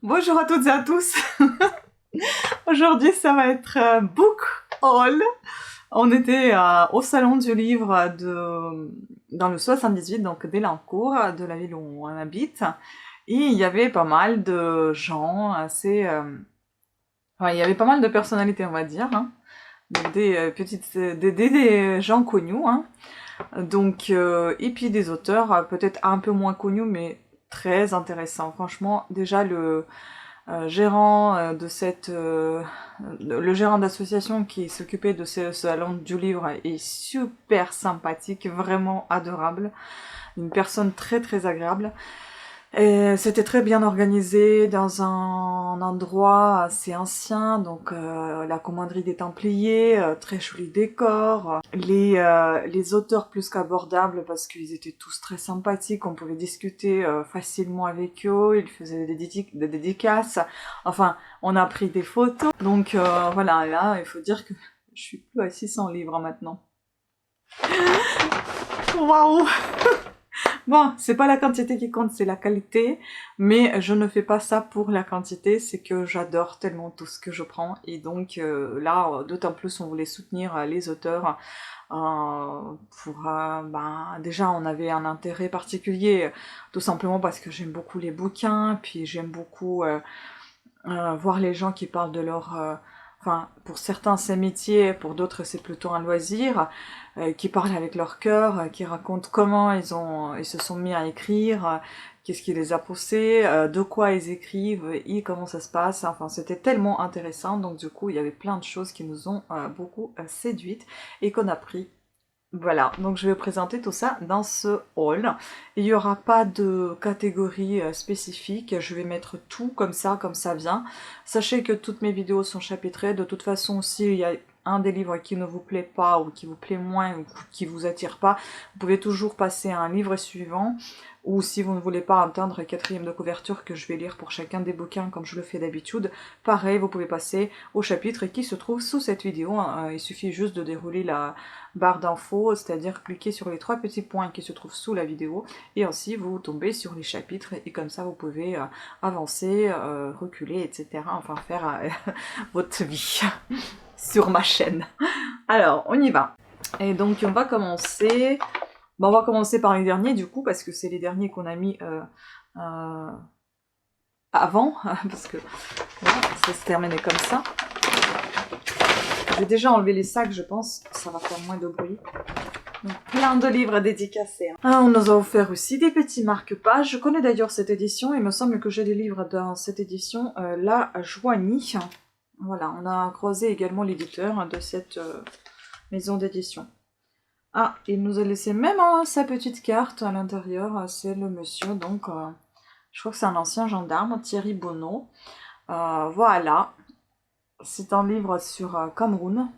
Bonjour à toutes et à tous. Aujourd'hui, ça va être book haul. On était au salon du livre dans le 78, donc d'Elancourt, de la ville où on habite. Et il y avait pas mal de gens assez... il y avait pas mal de personnalités, on va dire. Hein. Donc des gens connus. Hein. Donc, et puis des auteurs peut-être un peu moins connus, mais très intéressants. Franchement, déjà le gérant le gérant d'association qui s'occupait de ce salon du livre est super sympathique, vraiment adorable, une personne très très agréable. Et c'était très bien organisé dans un endroit assez ancien, donc la commanderie des Templiers, très joli décor, les auteurs plus qu'abordables parce qu'ils étaient tous très sympathiques, on pouvait discuter facilement avec eux, ils faisaient des dédicaces, enfin on a pris des photos, donc voilà, là il faut dire que je suis plus à 600 livres maintenant. Waouh! Bon, c'est pas la quantité qui compte, c'est la qualité, mais je ne fais pas ça pour la quantité, c'est que j'adore tellement tout ce que je prends, et donc là, d'autant plus on voulait soutenir les auteurs, déjà on avait un intérêt particulier, tout simplement parce que j'aime beaucoup les bouquins, puis j'aime beaucoup voir les gens qui parlent de leur... Enfin, pour certains c'est métier, pour d'autres c'est plutôt un loisir, qui parlent avec leur cœur, qui racontent comment ils se sont mis à écrire, qu'est-ce qui les a poussés, de quoi ils écrivent et comment ça se passe. Enfin, c'était tellement intéressant, donc du coup il y avait plein de choses qui nous ont beaucoup séduites et qu'on a pris. Voilà, donc je vais présenter tout ça dans ce haul. Il n'y aura pas de catégorie spécifique, je vais mettre tout comme ça vient. Sachez que toutes mes vidéos sont chapitrées, de toute façon s'il y a un des livres qui ne vous plaît pas, ou qui vous plaît moins, ou qui vous attire pas, vous pouvez toujours passer à un livre suivant, ou si vous ne voulez pas entendre le quatrième de couverture que je vais lire pour chacun des bouquins comme je le fais d'habitude, pareil, vous pouvez passer au chapitre qui se trouve sous cette vidéo. Il suffit juste de dérouler la barre d'infos, c'est-à-dire cliquer sur les 3 petits points qui se trouvent sous la vidéo, et ainsi vous tombez sur les chapitres, et comme ça vous pouvez avancer, reculer, etc. Enfin faire votre vie sur ma chaîne. Alors, on y va. Et donc on va commencer... Bon, on va commencer par les derniers du coup, parce que c'est les derniers qu'on a mis avant, parce que voilà, ça se terminait comme ça. Je vais déjà enlever les sacs, je pense, ça va faire moins de bruit. Donc, plein de livres dédicacés. Hein. Ah, on nous a offert aussi des petits marque-pages. Je connais d'ailleurs cette édition, il me semble que j'ai des livres dans cette édition, La Joigny. Voilà, on a croisé également l'éditeur de cette maison d'édition. Ah, il nous a laissé même sa petite carte à l'intérieur, c'est le monsieur, donc je crois que c'est un ancien gendarme, Thierry Bonneau. Voilà, c'est un livre sur Cameroun.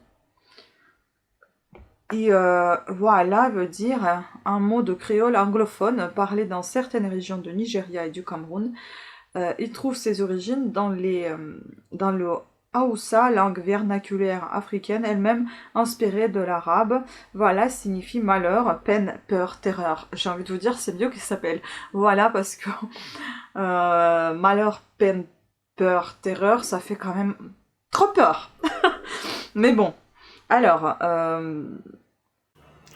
Et voilà veut dire un mot de créole anglophone parlé dans certaines régions de Nigeria et du Cameroun. Il trouve ses origines dans le Haoussa, langue vernaculaire africaine, elle-même inspirée de l'arabe. Voilà signifie malheur, peine, peur, terreur. J'ai envie de vous dire, c'est mieux qu'il s'appelle. Voilà, parce que malheur, peine, peur, terreur, ça fait quand même trop peur. Mais bon, alors...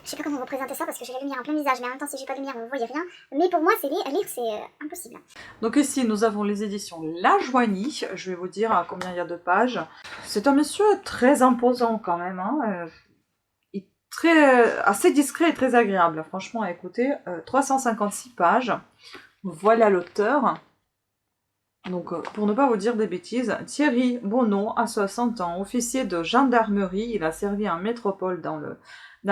Je sais pas comment représenter ça parce que j'ai la lumière en plein visage, mais en même temps si j'ai pas de lumière vous voyez rien. Mais pour moi c'est lire c'est impossible. Donc ici nous avons les éditions La Joigny, je vais vous dire à combien il y a de pages. C'est un monsieur très imposant quand même, hein. Assez discret et très agréable, franchement à écouter. 356 pages, voilà l'auteur. Donc pour ne pas vous dire des bêtises, Thierry Bonneau a 60 ans, officier de gendarmerie, il a servi en métropole dans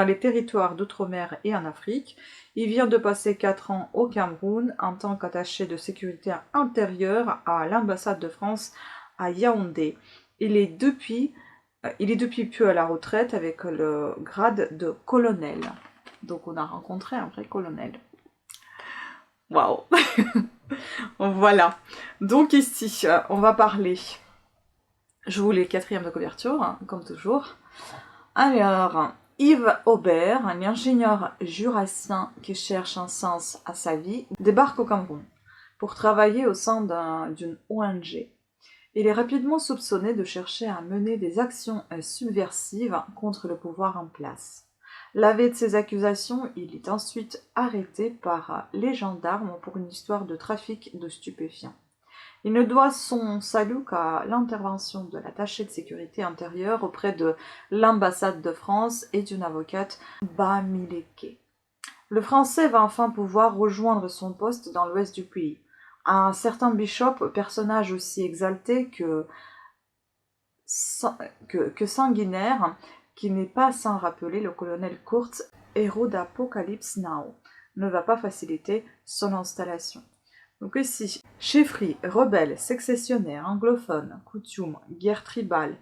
les territoires d'outre-mer et en Afrique. Il vient de passer 4 ans au Cameroun en tant qu'attaché de sécurité intérieure à l'ambassade de France à Yaoundé. Il est depuis peu à la retraite avec le grade de colonel. Donc on a rencontré un vrai colonel. Waouh. Voilà. Donc ici, on va parler... Je vous lis quatrième de couverture, hein, comme toujours. Alors... Yves Aubert, un ingénieur jurassien qui cherche un sens à sa vie, débarque au Cameroun. pour travailler au sein d'une ONG. Il est rapidement soupçonné de chercher à mener des actions subversives contre le pouvoir en place. Lavé de ces accusations, il est ensuite arrêté par les gendarmes pour une histoire de trafic de stupéfiants. Il ne doit son salut qu'à l'intervention de l'attaché de sécurité intérieure auprès de l'ambassade de France et d'une avocate, Bamileke. Le Français va enfin pouvoir rejoindre son poste dans l'ouest du pays. Un certain Bishop, personnage aussi exalté que sanguinaire, qui n'est pas sans rappeler le colonel Kurtz, héros d'Apocalypse Now, ne va pas faciliter son installation. Donc ici, chefferie, rebelle, sécessionnaire, anglophone, coutume, guerre tribale,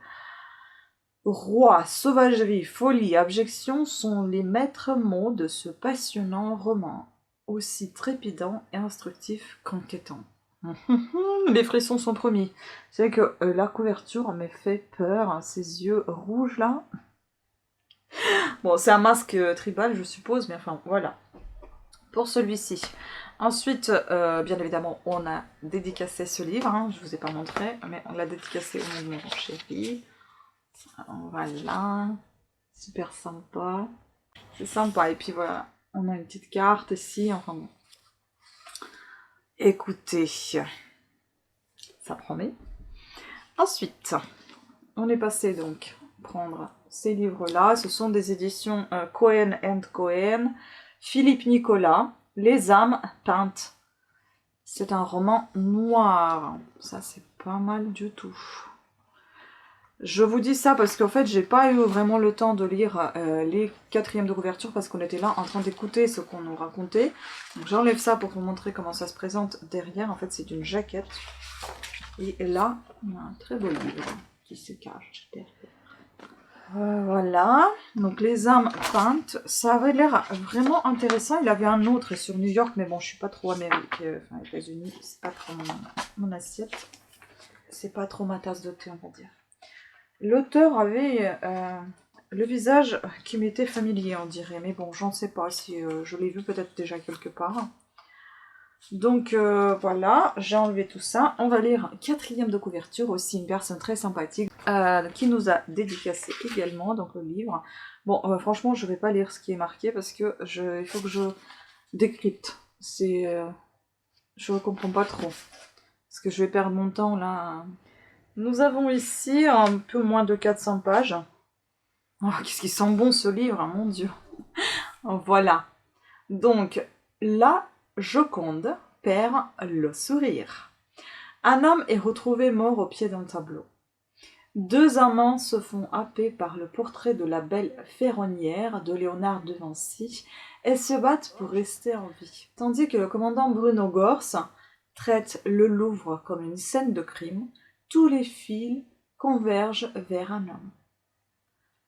roi, sauvagerie, folie, abjection sont les maîtres mots de ce passionnant roman, aussi trépidant et instructif qu'inquiétant. Les frissons sont promis. C'est vrai que la couverture me fait peur, hein, ces yeux rouges là. Bon, c'est un masque tribal, je suppose, mais enfin, voilà. Pour celui-ci. Ensuite, bien évidemment, on a dédicacé ce livre, hein, je ne vous ai pas montré, mais on l'a dédicacé au nom de mon chéri. Voilà, super sympa. C'est sympa, et puis voilà, on a une petite carte ici, enfin bon. Écoutez, ça promet. Ensuite, on est passé donc prendre ces livres-là. Ce sont des éditions Cohen & Cohen, Philippe Nicolas, Les âmes peintes. C'est un roman noir. Ça, c'est pas mal du tout. Je vous dis ça parce qu'en fait, j'ai pas eu vraiment le temps de lire les quatrièmes de couverture parce qu'on était là en train d'écouter ce qu'on nous racontait. Donc j'enlève ça pour vous montrer comment ça se présente derrière. En fait, c'est une jaquette. Et là, on a un très beau livre qui se cache derrière. Voilà, donc les âmes peintes, ça avait l'air vraiment intéressant. Il avait un autre sur New York, mais bon, je suis pas trop Amérique, enfin États-Unis, c'est pas trop mon assiette. C'est pas trop ma tasse de thé, on va dire. L'auteur avait le visage qui m'était familier, on dirait, mais bon, j'en sais pas si je l'ai vu peut-être déjà quelque part. Donc voilà, j'ai enlevé tout ça. On va lire quatrième de couverture, aussi une personne très sympathique qui nous a dédicacé également, donc le livre. Bon, franchement, je vais pas lire ce qui est marqué parce que il faut que je décrypte. Je ne comprends pas trop. Parce que je vais perdre mon temps là. Nous avons ici un peu moins de 400 pages. Oh, qu'est-ce qui sent bon ce livre, hein, mon Dieu. Voilà. Donc, la Joconde perd le sourire. Un homme est retrouvé mort au pied d'un tableau. Deux amants se font happer par le portrait de la belle ferronnière de Léonard de Vinci et se battent pour rester en vie. Tandis que le commandant Bruno Gors traite le Louvre comme une scène de crime, tous les fils convergent vers un homme.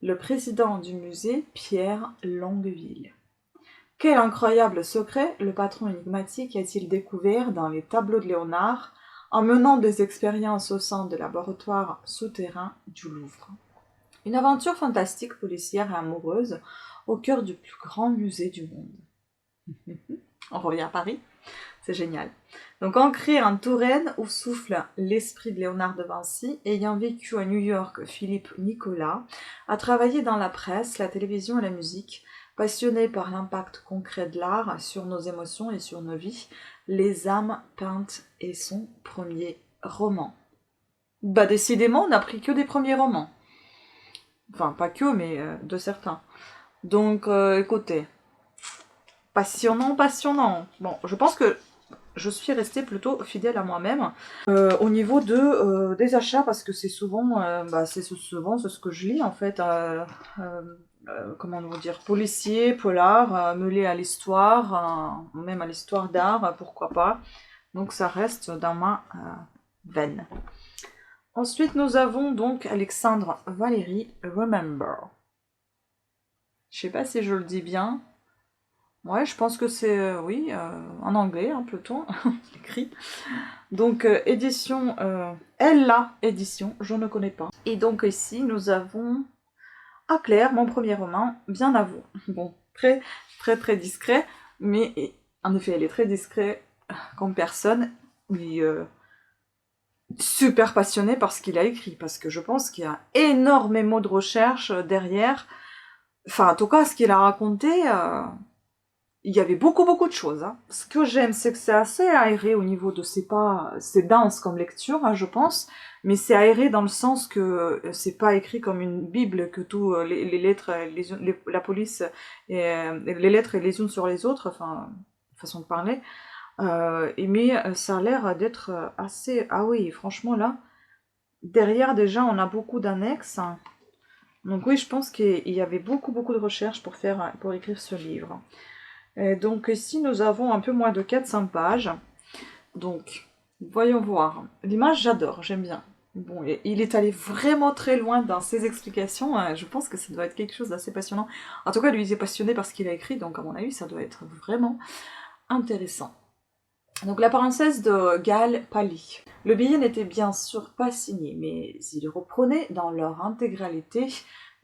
Le président du musée, Pierre Longueville. Quel incroyable secret le patron énigmatique a-t-il découvert dans les tableaux de Léonard en menant des expériences au sein des laboratoires souterrains du Louvre. Une aventure fantastique, policière et amoureuse au cœur du plus grand musée du monde. On revient à Paris, c'est génial. Donc ancré en Touraine où souffle l'esprit de Léonard de Vinci, ayant vécu à New York, Philippe Nicolas a travaillé dans la presse, la télévision et la musique. Passionné par l'impact concret de l'art sur nos émotions et sur nos vies, Les âmes peintes est son premier roman. Bah décidément, on n'a pris que des premiers romans. Enfin, pas que, mais de certains. Donc, écoutez, passionnant, passionnant. Bon, je pense que je suis restée plutôt fidèle à moi-même au niveau des achats, parce que c'est souvent, c'est ce que je lis en fait. Comment vous dire, policier, polar, mêlé à l'histoire, même à l'histoire d'art, pourquoi pas. Donc ça reste dans ma veine. Ensuite, nous avons donc Alexandre Valéry, Remember. Je sais pas si je le dis bien. Ouais, je pense que c'est, oui, en anglais, hein, plutôt, écrit. Donc, édition, Ella édition, je ne connais pas. Et donc ici, nous avons Ah Claire, mon premier roman, bien à vous. Bon, très très très discret, mais en effet elle est très discrète comme personne, il est super passionné par ce qu'il a écrit, parce que je pense qu'il y a énormément de recherches derrière. Enfin, en tout cas, ce qu'il a raconté, il y avait beaucoup de choses. Hein. Ce que j'aime, c'est que c'est assez aéré au niveau de... C'est dense comme lecture, hein, je pense, mais c'est aéré dans le sens que c'est pas écrit comme une bible, que tout les lettres, la police, les lettres les unes sur les autres, enfin, façon de parler. Mais ça a l'air d'être assez... Ah oui, franchement, là, derrière, déjà, on a beaucoup d'annexes. Donc oui, je pense qu'il y avait beaucoup de recherches pour écrire ce livre. Donc ici, nous avons un peu moins de 400 pages. Donc, voyons voir. L'image, j'adore, j'aime bien. Bon, il est allé vraiment très loin dans ses explications. Je pense que ça doit être quelque chose d'assez passionnant. En tout cas, lui, il est passionné par ce qu'il a écrit, donc à mon avis, ça doit être vraiment intéressant. Donc la princesse de Galles pâlit. Le billet n'était bien sûr pas signé, mais il reprenait dans leur intégralité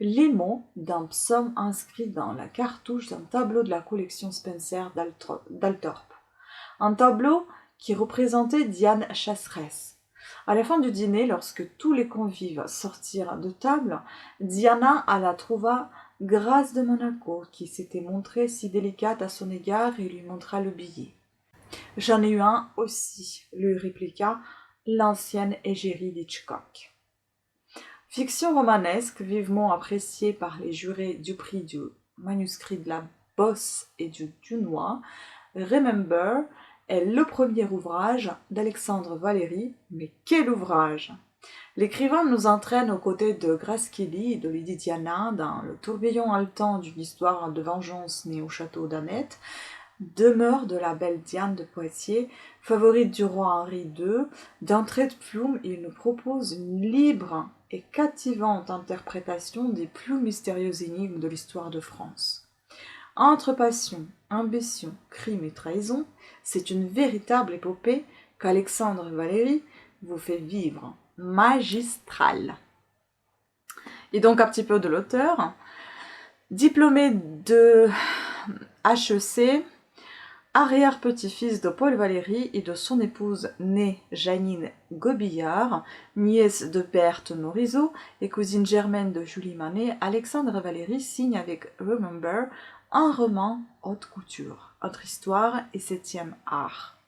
les mots d'un psaume inscrit dans la cartouche d'un tableau de la collection Spencer d'Althorp. Un tableau qui représentait Diane chasseresse. À la fin du dîner, lorsque tous les convives sortirent de table, Diana alla trouver Grâce de Monaco, qui s'était montrée si délicate à son égard, et lui montra le billet. J'en ai eu un aussi, lui répliqua l'ancienne égérie d'Hitchcock. Fiction romanesque vivement appréciée par les jurés du prix du manuscrit de la Bosse et du Dunois, Remember est le premier ouvrage d'Alexandre Valéry, mais quel ouvrage! L'écrivain nous entraîne aux côtés de Grace Kelly et de Lady Diana dans le tourbillon haletant d'une histoire de vengeance née au château d'Annette, demeure de la belle Diane de Poitiers, favorite du roi Henri II. D'un trait de plume, il nous propose une libre et captivante interprétation des plus mystérieuses énigmes de l'histoire de France. Entre passion, ambition, crime et trahison, c'est une véritable épopée qu'Alexandre Valéry vous fait vivre, magistrale. Et donc un petit peu de l'auteur. Diplômé de HEC, arrière-petit-fils de Paul Valéry et de son épouse née Janine Gobillard, nièce de Berthe Morisot et cousine germaine de Julie Manet, Alexandre Valéry signe avec Remember un roman haute couture, entre histoire et 7e art.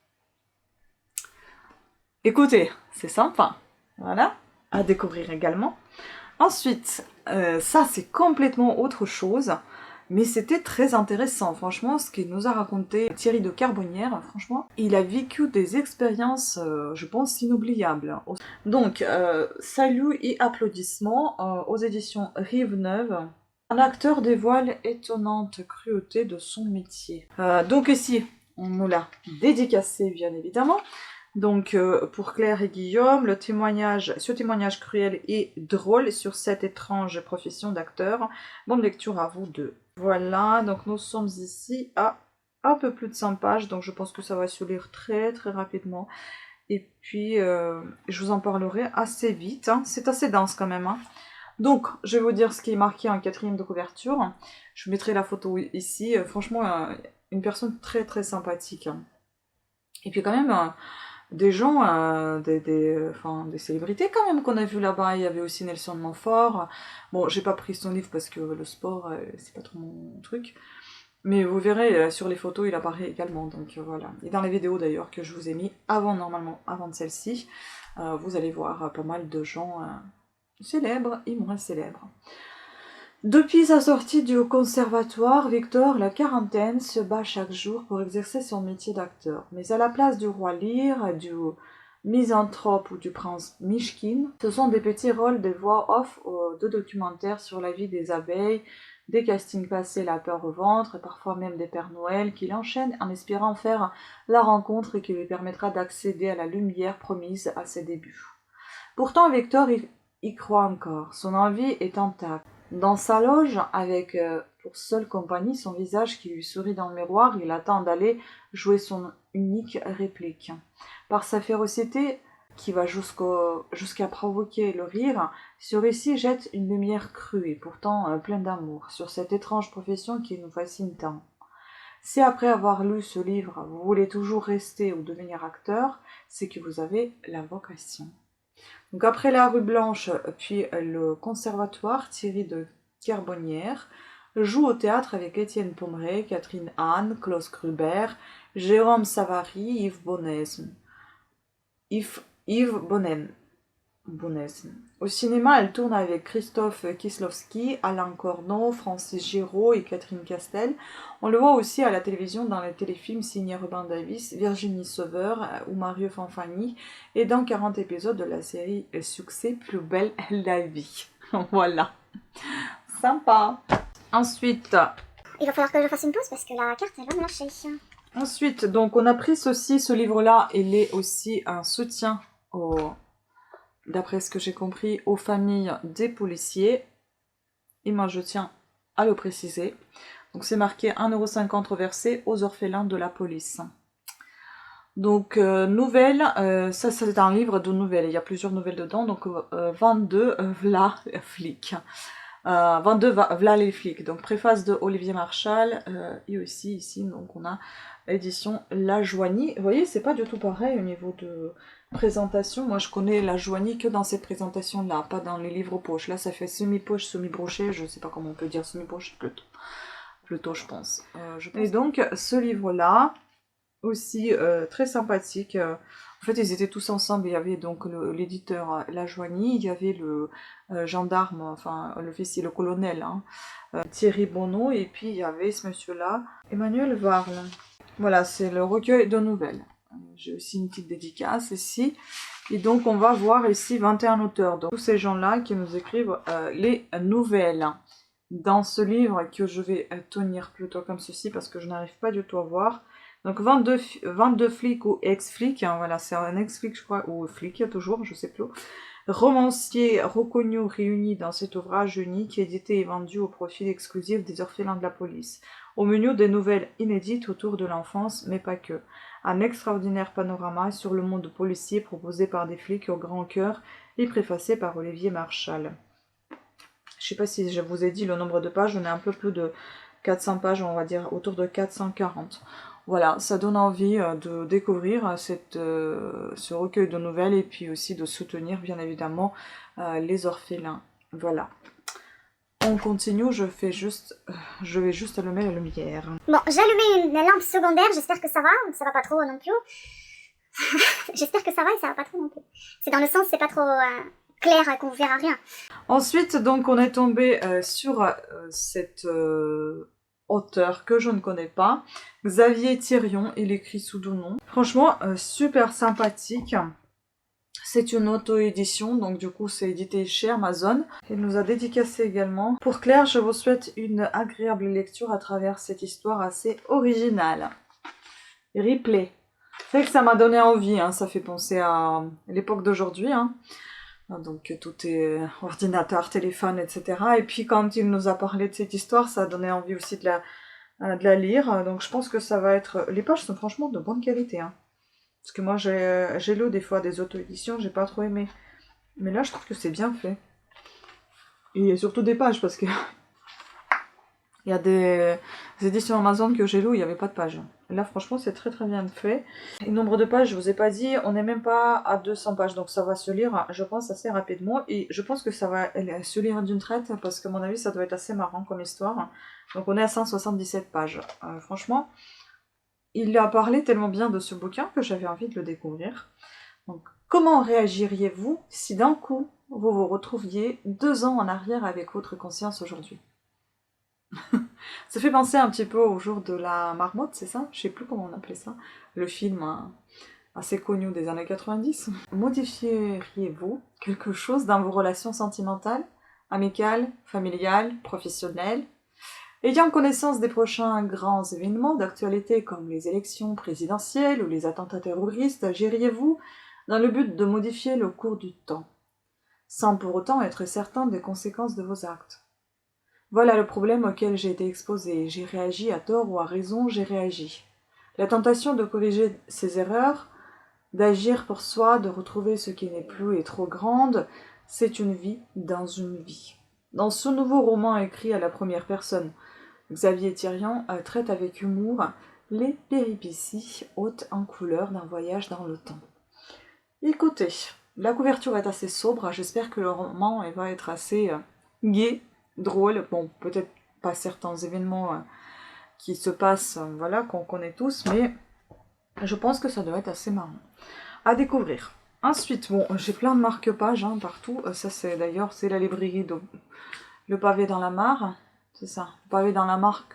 Écoutez, c'est sympa, voilà, à découvrir également. Ensuite, ça c'est complètement autre chose. Mais c'était très intéressant, franchement, ce qu'il nous a raconté Thierry de Carbonnière, franchement. Il a vécu des expériences, je pense, inoubliables. Donc, salut et applaudissements aux éditions Rive Neuve. Un acteur dévoile étonnante cruauté de son métier. Donc ici, on nous l'a dédicacé, bien évidemment. Donc, pour Claire et Guillaume, ce témoignage cruel et drôle sur cette étrange profession d'acteur. Bonne lecture à vous deux. Voilà, donc nous sommes ici à un peu plus de 100 pages, donc je pense que ça va se lire très rapidement. Et puis, je vous en parlerai assez vite. Hein. C'est assez dense quand même. Hein. Donc, je vais vous dire ce qui est marqué en 4e de couverture. Je mettrai la photo ici. Franchement, une personne très sympathique. Et puis quand même... des gens, des célébrités quand même qu'on a vu là-bas. Il y avait aussi Nelson Montfort. Bon, j'ai pas pris son livre parce que le sport, c'est pas trop mon truc. Mais vous verrez, sur les photos, il apparaît également. Donc voilà. Et dans les vidéos d'ailleurs que je vous ai mis avant de celle-ci, vous allez voir pas mal de gens célèbres et moins célèbres. Depuis sa sortie du conservatoire, Victor, la quarantaine, se bat chaque jour pour exercer son métier d'acteur. Mais à la place du roi Lear, du misanthrope ou du prince Mishkin, ce sont des petits rôles de voix off de documentaires sur la vie des abeilles, des castings passés la peur au ventre, et parfois même des Pères Noël, qu'il enchaîne en espérant faire la rencontre qui lui permettra d'accéder à la lumière promise à ses débuts. Pourtant, Victor y croit encore, son envie est intacte. Dans sa loge, avec pour seule compagnie son visage qui lui sourit dans le miroir, il attend d'aller jouer son unique réplique. Par sa férocité, qui va jusqu'à provoquer le rire, ce récit jette une lumière crue et pourtant pleine d'amour sur cette étrange profession qui nous fascine tant. Si après avoir lu ce livre, vous voulez toujours rester ou devenir acteur, c'est que vous avez la vocation. Donc après la rue Blanche, puis le conservatoire, Thierry de Carbonnières joue au théâtre avec Étienne Pommeray, Catherine Hahn, Klaus Gruber, Jérôme Savary, Yves Bonnen. Au cinéma, elle tourne avec Christophe Kieslowski, Alain Corneau, Francis Giraud et Catherine Castel. On le voit aussi à la télévision dans les téléfilms signés Robin Davis, Virginie Sauveur ou Mario Fanfani et dans 40 épisodes de la série Succès Plus belle la vie. Voilà. Sympa. Ensuite, Il va falloir que je fasse une pause parce que la carte, elle va me lâcher. donc on a pris ce livre-là, il est aussi un soutien d'après ce que j'ai compris, aux familles des policiers. Et moi, je tiens à le préciser. Donc, c'est marqué 1,50 € reversé aux orphelins de la police. Donc, nouvelle, ça c'est un livre de nouvelles. Il y a plusieurs nouvelles dedans. Donc, 22, v'là flic. 22, v'là les flics. Donc, préface de Olivier Marchal. Et aussi, ici, donc on a édition La Joigny. Vous voyez, c'est pas du tout pareil au niveau de présentation. Moi, je connais La Joigny que dans cette présentation-là, pas dans les livres poches. Là, ça fait semi-poche, semi-brochet. Je sais pas comment on peut dire semi-poche, plutôt je pense. Et donc, ce livre-là, aussi très sympathique. En fait, ils étaient tous ensemble. Il y avait donc l'éditeur La Joigny, il y avait le gendarme, enfin l'officier, le colonel, hein, Thierry Bonneau, et puis il y avait ce monsieur-là, Emmanuel Varle. Voilà, c'est le recueil de nouvelles. J'ai aussi une petite dédicace ici. Et donc, on va voir ici 21 auteurs. Donc, tous ces gens-là qui nous écrivent les nouvelles. Dans ce livre que je vais tenir plutôt comme ceci parce que je n'arrive pas du tout à voir. Donc, 22 flics ou ex-flics. Hein, voilà, c'est un ex-flic, je crois, ou flic, toujours, je sais plus. Romanciers reconnus réunis dans cet ouvrage unique, édité et vendu au profit exclusif des orphelins de la police. Au menu des nouvelles inédites autour de l'enfance, mais pas que. Un extraordinaire panorama sur le monde policier proposé par des flics au grand cœur et préfacé par Olivier Marchal. Je sais pas si je vous ai dit le nombre de pages, on est un peu plus de 400 pages, on va dire autour de 440. Voilà, ça donne envie de découvrir ce recueil de nouvelles et puis aussi de soutenir bien évidemment les orphelins. Voilà. On continue, je vais juste allumer la lumière. Bon, j'ai allumé une lampe secondaire, j'espère que ça va pas trop non plus. J'espère que ça va et ça va pas trop non plus. C'est dans le sens, c'est pas trop clair qu'on verra rien. Ensuite, donc, on est tombé sur cet auteur que je ne connais pas, Xavier Thirion, il écrit sous deux noms. Franchement, super sympathique. C'est une auto-édition, donc du coup c'est édité chez Amazon. Il nous a dédicacé également. Pour Claire, je vous souhaite une agréable lecture à travers cette histoire assez originale. Replay. C'est vrai que ça m'a donné envie, hein. Ça fait penser à l'époque d'aujourd'hui. Hein. Donc tout est ordinateur, téléphone, etc. Et puis quand il nous a parlé de cette histoire, ça a donné envie aussi de la lire. Donc je pense que ça va être... Les pages sont franchement de bonne qualité. Hein. Parce que moi, j'ai lu des fois des auto-éditions, j'ai pas trop aimé. Mais là, je trouve que c'est bien fait. Et surtout des pages, parce que... il y a des éditions Amazon que j'ai lues, il n'y avait pas de pages. Et là, franchement, c'est très très bien fait. Et le nombre de pages, je vous ai pas dit, on n'est même pas à 200 pages. Donc ça va se lire, je pense, assez rapidement. Et je pense que ça va se lire d'une traite, parce qu'à mon avis, ça doit être assez marrant comme histoire. Donc on est à 177 pages. Franchement... il a parlé tellement bien de ce bouquin que j'avais envie de le découvrir. Donc, comment réagiriez-vous si d'un coup, vous vous retrouviez 2 ans en arrière avec votre conscience aujourd'hui? Ça fait penser un petit peu au jour de la marmotte, c'est ça? Je sais plus comment on appelait ça. Le film assez connu des années 90. Modifieriez-vous quelque chose dans vos relations sentimentales, amicales, familiales, professionnelles? Ayant connaissance des prochains grands événements d'actualité comme les élections présidentielles ou les attentats terroristes, agiriez-vous dans le but de modifier le cours du temps, sans pour autant être certain des conséquences de vos actes? Voilà le problème auquel j'ai été exposée. J'ai réagi à tort ou à raison, j'ai réagi. La tentation de corriger ses erreurs, d'agir pour soi, de retrouver ce qui n'est plus est trop grande, c'est une vie dans une vie. Dans ce nouveau roman écrit à la première personne, Xavier Thirion traite avec humour les péripéties hautes en couleur d'un voyage dans le temps. Écoutez, la couverture est assez sobre, j'espère que le roman va être assez gai, drôle, bon peut-être pas certains événements qui se passent, voilà, qu'on connaît tous, mais je pense que ça doit être assez marrant à découvrir. Ensuite, bon, j'ai plein de marque-pages partout, ça c'est d'ailleurs, c'est la librairie de Le Pavé dans la Mare, c'est ça, Le Pavé dans la Mare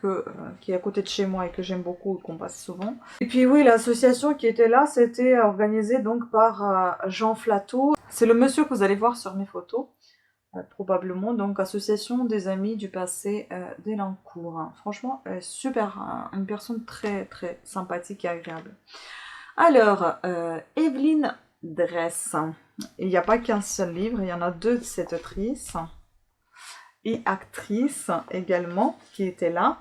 qui est à côté de chez moi et que j'aime beaucoup et qu'on passe souvent. Et puis oui, l'association qui était là, c'était organisée donc par Jean Flateau. C'est le monsieur que vous allez voir sur mes photos, probablement, donc Association des Amis du Passé d'Elancourt. Franchement, super, une personne très très sympathique et agréable. Alors, Evelyne Dress. Il n'y a pas qu'un seul livre, il y en a deux de cette autrice et actrice également qui étaient là.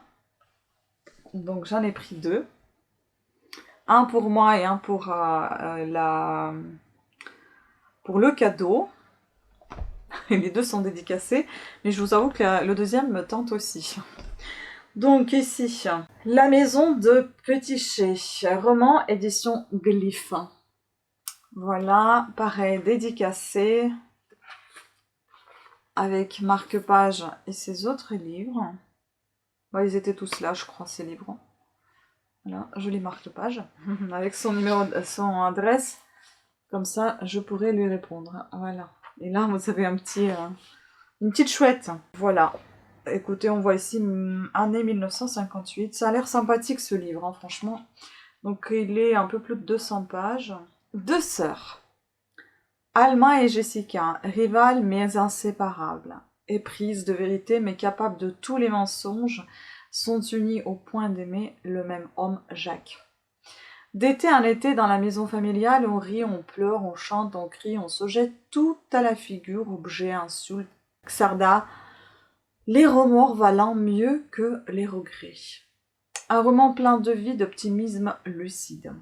Donc j'en ai pris deux. Un pour moi et un pour le cadeau. Et les deux sont dédicacés, mais je vous avoue que le deuxième me tente aussi. Donc ici, La Maison de Petit-Ché, roman édition Glyphe. Voilà, pareil, dédicacé, avec marque-page et ses autres livres. Bon, ils étaient tous là, je crois, ces livres. Voilà, joli marque-page, avec son numéro, son adresse. Comme ça, je pourrais lui répondre. Voilà. Et là, vous avez une petite chouette. Voilà. Écoutez, on voit ici année 1958. Ça a l'air sympathique ce livre, franchement. Donc il est un peu plus de 200 pages. Deux sœurs. Alma et Jessica, rivales mais inséparables. Éprises de vérité mais capables de tous les mensonges, sont unies au point d'aimer le même homme, Jacques. D'été en été, dans la maison familiale, on rit, on pleure, on chante, on crie, on se jette tout à la figure, objets, insultes, xardas, les remords valant mieux que les regrets. Un roman plein de vie, d'optimisme lucide.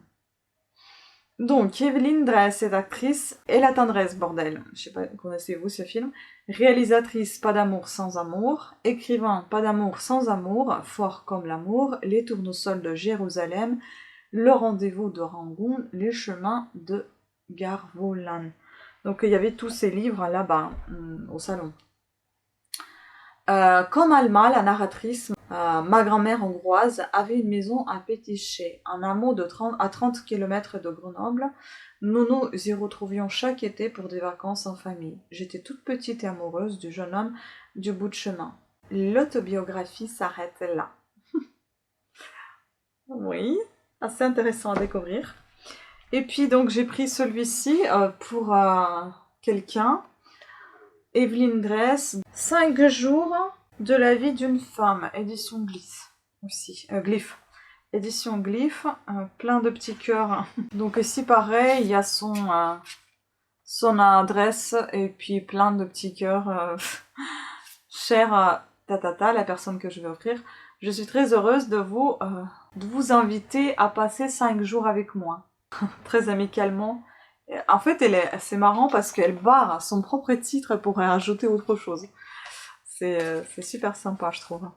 Donc, Evelyne Dress est actrice et La Tendresse, bordel. Je sais pas, connaissez-vous ce film? Réalisatrice, Pas d'amour sans amour. Écrivain, Pas d'amour sans amour. Fort comme l'amour. Les tournesols de Jérusalem. Le rendez-vous de Rangoon. Les chemins de Garvolan. Donc, il y avait tous ces livres là-bas, au salon. Comme Alma, la narratrice, ma grand-mère hongroise avait une maison à Pétiché, un hameau à 30 km de Grenoble. Nous nous y retrouvions chaque été pour des vacances en famille. J'étais toute petite et amoureuse du jeune homme du bout de chemin. L'autobiographie s'arrête là. Oui, assez intéressant à découvrir. Et puis donc j'ai pris celui-ci pour quelqu'un. Evelyne Dress, 5 jours de la vie d'une femme, édition Glyphe aussi, Glyphe. Édition Glyphe, plein de petits cœurs. Donc ici pareil, il y a son adresse et puis plein de petits cœurs. Cher Tatata, la personne que je vais offrir, je suis très heureuse de vous inviter à passer 5 jours avec moi. Très amicalement. En fait, c'est marrant parce qu'elle barre son propre titre pour rajouter autre chose. C'est super sympa, je trouve.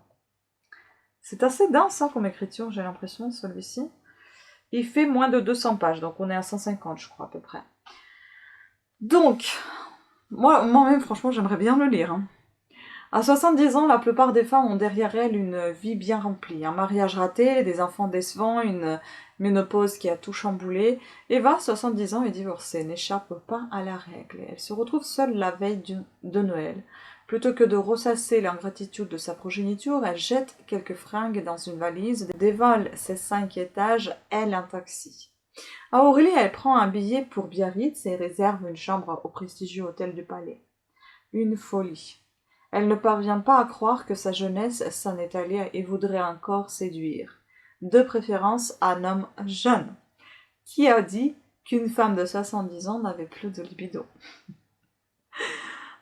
C'est assez dense comme écriture, j'ai l'impression, celui-ci. Il fait moins de 200 pages, donc on est à 150, je crois, à peu près. Donc, moi-même, franchement, j'aimerais bien le lire. À 70 ans, la plupart des femmes ont derrière elles une vie bien remplie. Un mariage raté, des enfants décevants, une ménopause qui a tout chamboulé. Eva, 70 ans, est divorcée, n'échappe pas à la règle. Elle se retrouve seule la veille de Noël. Plutôt que de ressasser l'ingratitude de sa progéniture, elle jette quelques fringues dans une valise, dévale ses 5 étages, elle un taxi. À Aurélie, elle prend un billet pour Biarritz et réserve une chambre au prestigieux hôtel du Palais. Une folie. Elle ne parvient pas à croire que sa jeunesse s'en est allée et voudrait encore séduire. De préférence un homme jeune. Qui a dit qu'une femme de 70 ans n'avait plus de libido?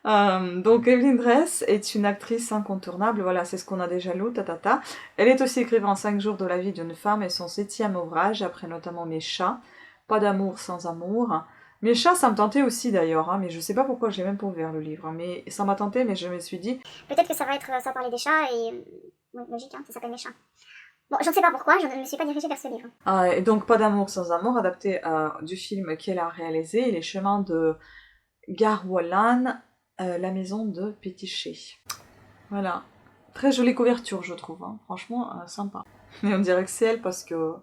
Donc Evelyne Dress est une actrice incontournable, voilà, c'est ce qu'on a déjà lu, tatata. Elle est aussi écrivain 5 jours de la vie d'une femme et son 7e ouvrage, après notamment Mes chats, Pas d'amour sans amour, Mes chats, ça me tentait aussi d'ailleurs, hein, mais je sais pas pourquoi j'ai même pas ouvert le livre. Mais ça m'a tenté, mais je me suis dit... Peut-être que ça va parler des chats et... Oui, logique, hein, ça s'appelle mes chats. Bon, je ne sais pas pourquoi, je ne me suis pas dirigée vers ce livre. Et donc, Pas d'amour sans amour, adapté du film qu'elle a réalisé, Les chemins de Garwalan, la maison de Pétiché. Voilà. Très jolie couverture, je trouve. Hein. Franchement, sympa. Mais on dirait que c'est elle parce que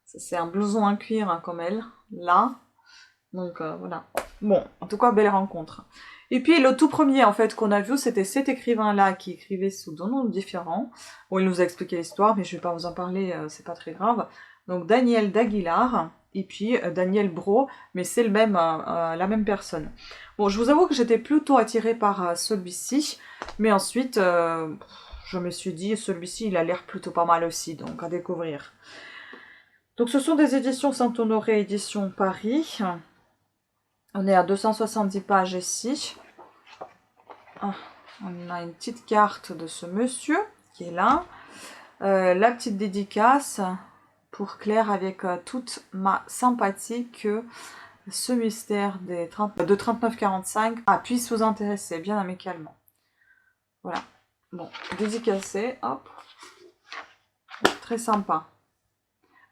c'est un blouson en cuir hein, comme elle, là. Donc voilà. Bon, en tout cas, belle rencontre. Et puis le tout premier en fait qu'on a vu, c'était cet écrivain-là qui écrivait sous deux noms différents. Bon, il nous a expliqué l'histoire, mais je vais pas vous en parler, c'est pas très grave. Donc Daniel d'Aguilar et puis Daniel Bro, mais c'est la même personne. Bon, je vous avoue que j'étais plutôt attirée par celui-ci, mais ensuite je me suis dit celui-ci il a l'air plutôt pas mal aussi, donc à découvrir. Donc ce sont des éditions Saint-Honoré, édition Paris. On est à 270 pages ici. Ah, on a une petite carte de ce monsieur qui est là. La petite dédicace pour Claire avec toute ma sympathie que ce mystère de 3945 puisse vous intéresser bien amicalement. Voilà. Bon, dédicacé, hop. Très sympa.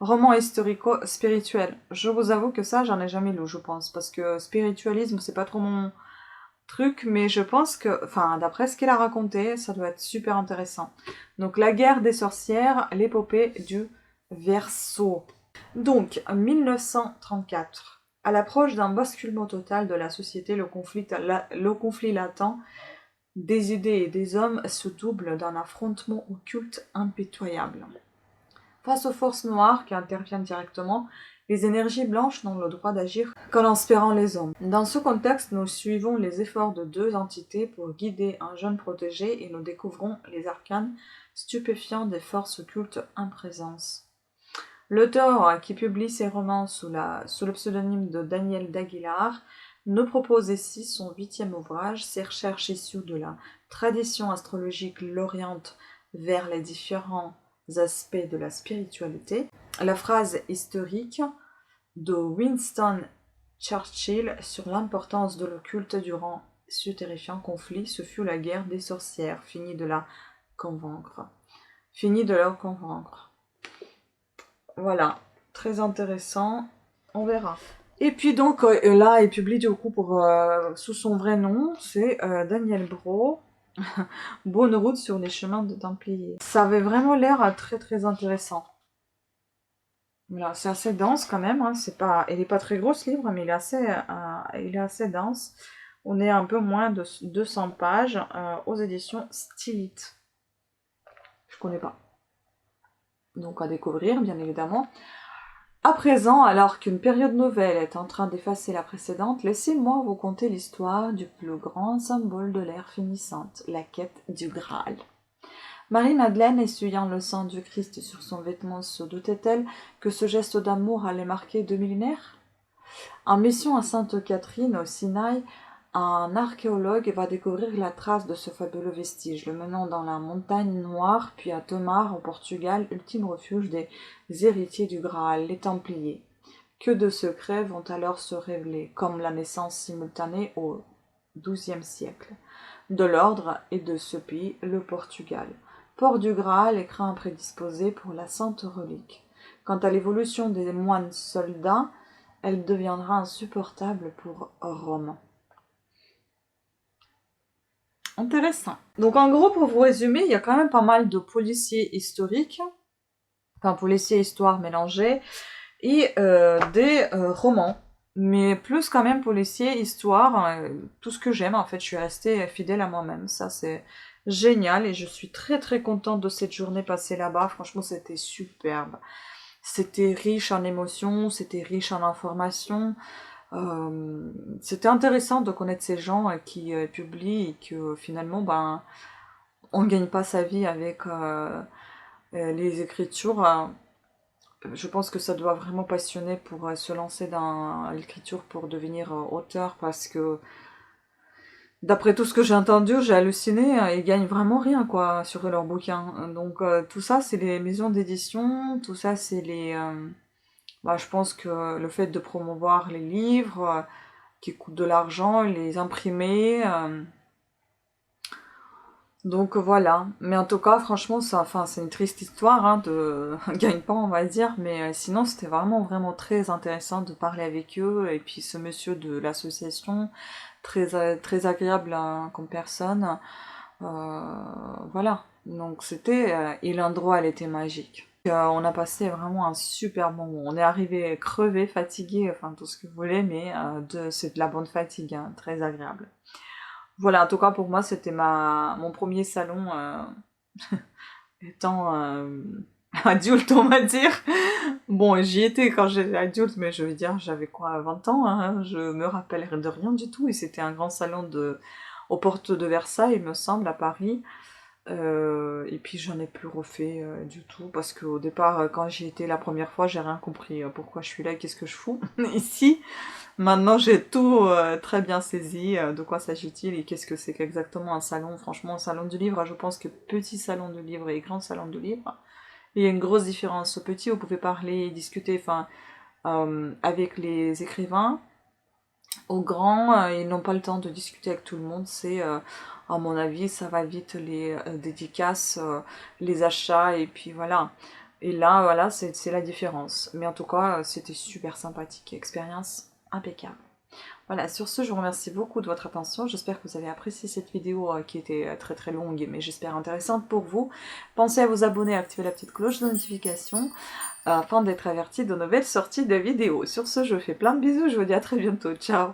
Roman historico-spirituel. Je vous avoue que ça, j'en ai jamais lu, je pense. Parce que spiritualisme, c'est pas trop mon truc, mais je pense que, enfin, d'après ce qu'elle a raconté, ça doit être super intéressant. Donc, la guerre des sorcières, l'épopée du Verseau. Donc, 1934. À l'approche d'un basculement total de la société, le conflit latent des idées et des hommes se double d'un affrontement occulte impitoyable. Face aux forces noires qui interviennent directement, les énergies blanches n'ont le droit d'agir qu'en inspirant les hommes. Dans ce contexte, nous suivons les efforts de deux entités pour guider un jeune protégé et nous découvrons les arcanes stupéfiants des forces occultes en présence. L'auteur, qui publie ses romans sous le pseudonyme de Daniel d'Aguilar, nous propose ici son 8e ouvrage. Ses recherches issues de la tradition astrologique l'orientent vers les différents aspects de la spiritualité. La phrase historique de Winston Churchill sur l'importance de l'occulte durant ce terrifiant conflit, ce fut la guerre des sorcières. Fini de leur convaincre. Voilà, très intéressant, on verra. Et puis donc là, il publie du coup sous son vrai nom, c'est Daniel Bro. Bonne route sur les chemins de Templiers. Ça avait vraiment l'air très très intéressant. Voilà, c'est assez dense quand même. Hein, il est pas très gros ce livre, mais il est assez dense. On est un peu moins de 200 pages aux éditions Stylite. Je connais pas. Donc à découvrir, bien évidemment. À présent, alors qu'une période nouvelle est en train d'effacer la précédente, laissez-moi vous conter l'histoire du plus grand symbole de l'ère finissante, la quête du Graal. Marie-Madeleine, essuyant le sang du Christ sur son vêtement, se doutait-elle que ce geste d'amour allait marquer 2 millénaires ? En mission à Sainte-Catherine, au Sinaï, un archéologue va découvrir la trace de ce fabuleux vestige, le menant dans la montagne noire, puis à Tomar, au Portugal, ultime refuge des héritiers du Graal, les Templiers. Que de secrets vont alors se révéler, comme la naissance simultanée au XIIe siècle de l'ordre et de ce pays, le Portugal. Port du Graal, écrin prédisposé pour la sainte relique. Quant à l'évolution des moines soldats, elle deviendra insupportable pour Rome. Intéressant. Donc en gros, pour vous résumer, il y a quand même pas mal de policiers historiques, enfin policiers histoire mélangés, et des romans, mais plus quand même policiers histoire, tout ce que j'aime en fait, je suis restée fidèle à moi-même, ça c'est génial, et je suis très très contente de cette journée passée là-bas, franchement c'était superbe. C'était riche en émotions, c'était riche en informations. C'était intéressant de connaître ces gens qui publient et que finalement, ben, on ne gagne pas sa vie avec les écritures. Je pense que ça doit vraiment passionner pour se lancer dans l'écriture pour devenir auteur parce que d'après tout ce que j'ai entendu, j'ai halluciné, ils gagnent vraiment rien quoi sur leurs bouquins. Donc tout ça c'est les maisons d'édition, tout ça c'est bah, je pense que le fait de promouvoir les livres qui coûtent de l'argent, les imprimer, donc voilà. Mais en tout cas, franchement, ça, enfin, c'est une triste histoire hein, de gagne-pain, on va dire, mais sinon, c'était vraiment, vraiment très intéressant de parler avec eux, et puis ce monsieur de l'association, très agréable hein, comme personne. Voilà. Donc c'était et l'endroit elle était magique. On a passé vraiment un super moment. On est arrivé crevé, fatigué, enfin tout ce que vous voulez, mais c'est de la bonne fatigue, hein, très agréable. Voilà, en tout cas pour moi c'était mon premier salon étant adulte on va dire. Bon j'y étais quand j'étais adulte, mais je veux dire j'avais quoi 20 ans, hein, je me rappelle de rien du tout et c'était un grand salon aux portes de Versailles il me semble à Paris. Et puis j'en ai plus refait du tout parce qu'au départ quand j'y étais la première fois j'ai rien compris pourquoi je suis là et qu'est-ce que je fous ici. Maintenant j'ai tout très bien saisi de quoi s'agit-il et qu'est-ce que c'est qu'exactement un salon. Franchement un salon du livre, je pense que petit salon de livre et grand salon de livre, il y a une grosse différence. Au petit vous pouvez parler, discuter enfin avec les écrivains. Au grand, ils n'ont pas le temps de discuter avec tout le monde, à mon avis, ça va vite les dédicaces, les achats, et puis voilà. Et là, voilà, c'est la différence. Mais en tout cas, c'était super sympathique, expérience impeccable. Voilà, sur ce, je vous remercie beaucoup de votre attention. J'espère que vous avez apprécié cette vidéo qui était très très longue, mais j'espère intéressante pour vous. Pensez à vous abonner, à activer la petite cloche de notification afin d'être averti de nouvelles sorties de vidéos. Sur ce, je vous fais plein de bisous, je vous dis à très bientôt. Ciao!